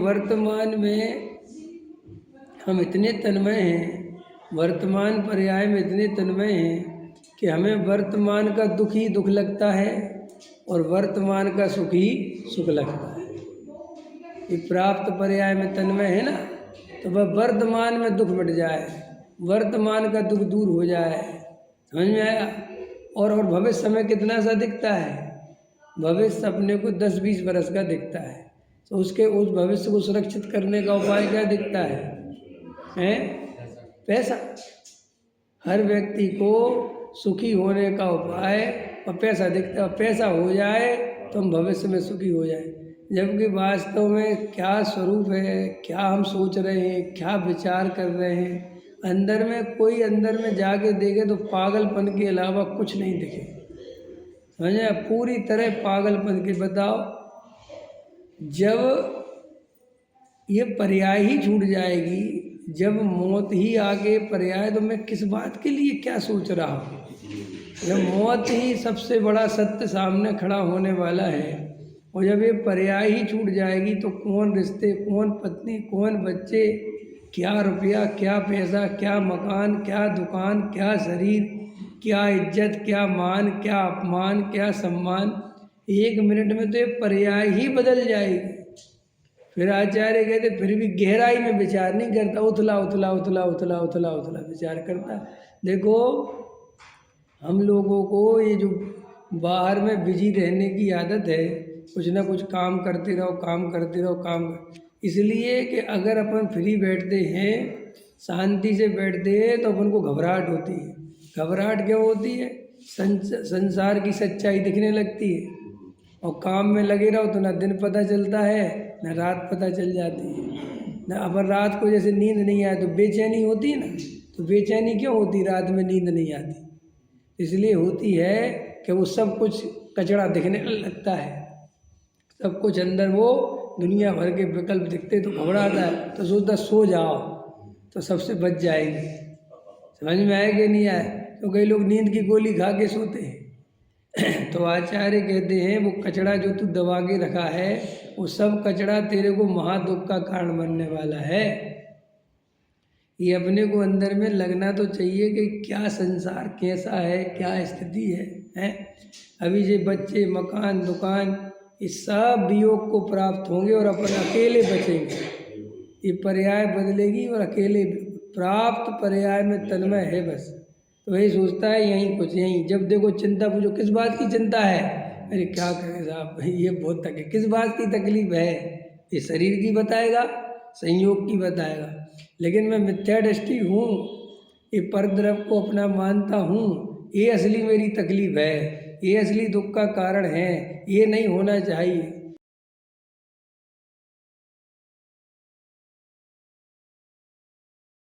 वर्तमान में हम इतने तन्मय हैं, वर्तमान पर्याय में इतने तन्मय हैं कि हमें वर्तमान का दुख ही दुख लगता है और वर्तमान का सुख ही सुख लगता है। ये प्राप्त पर्याय में तन्मय है ना, तो वह वर्तमान में दुख मिट जाए, वर्तमान का दुख दूर हो जाए। समझ में आया? और भविष्य में कितना सा दिखता है? भविष्य अपने को 10-20 बरस का दिखता है, तो उस भविष्य को सुरक्षित करने का उपाय क्या दिखता है? पैसा। हर व्यक्ति को सुखी होने का उपाय और पैसा दिखता है। पैसा हो जाए तो हम भविष्य में सुखी हो जाए, जबकि वास्तव में क्या स्वरूप है, क्या हम सोच रहे हैं, क्या विचार कर रहे हैं, अंदर में जाके देखे तो पागलपन के अलावा कुछ नहीं दिखे। समझे? पूरी तरह पागलपन के। बताओ, जब ये पर्याय ही छूट जाएगी, जब मौत ही आगे पर्याय, तो मैं किस बात के लिए क्या सोच रहा हूँ? जब मौत ही सबसे बड़ा सत्य सामने खड़ा होने वाला है, और जब ये पर्याय ही छूट जाएगी तो कौन रिश्ते, कौन पत्नी, कौन बच्चे, क्या रुपया, क्या पैसा, क्या मकान, क्या दुकान, क्या शरीर, क्या इज्जत, क्या मान, क्या अपमान, क्या सम्मान, 1 मिनट में तो ये पर्याय ही बदल जाएगी। फिर आचार्य कहते फिर भी गहराई में विचार नहीं करता, उथला उथला उथला उथला उथला उथला विचार करता। देखो, हम लोगों को ये जो बाहर में बिजी रहने की आदत है, कुछ ना कुछ काम करते रहो, काम करते रहो, इसलिए कि अगर अपन फ्री बैठते हैं, शांति से बैठते हैं, तो अपन को घबराहट होती है। घबराहट क्यों होती है? संसार की सच्चाई दिखने लगती है, और काम में लगे रहो तो ना दिन पता चलता है, ना रात पता चल जाती है। ना अपन रात को जैसे नींद नहीं आए तो बेचैनी होती है ना, तो बेचैनी क्यों होती? रात में नींद नहीं आती, इसलिए होती है कि वो सब कुछ कचरा दिखने लगता है, सब कुछ अंदर वो दुनिया भर के विकल्प दिखते, तो घबराता है, तो सोचता सो जाओ तो सबसे बच जाएगी। समझ में आए कि नहीं आए? तो कई लोग नींद की गोली खा के सोते हैं। तो आचार्य कहते हैं वो कचरा जो तू दबा के रखा है, वो सब कचरा तेरे को महादुख का कारण बनने वाला है। ये अपने को अंदर में लगना तो चाहिए कि क्या संसार कैसा है, क्या स्थिति है? अभी ये बच्चे, मकान, दुकान, ये सब वियोग को प्राप्त होंगे और अपन अकेले बचेंगे। ये पर्याय बदलेगी और अकेले प्राप्त पर्याय में तन्मय है बस। तो वही सोचता है यहीं कुछ, यहीं जब देखो चिंता, पूछो किस बात की चिंता है? अरे क्या करें साहब, ये बहुत तकलीफ। किस बात की तकलीफ है? ये शरीर की बताएगा, संयोग की बताएगा, लेकिन मैं मिथ्या दृष्टि हूँ, ये परद्रव को अपना मानता हूँ, ये असली मेरी तकलीफ है, ये असली दुख का कारण है, ये नहीं होना चाहिए।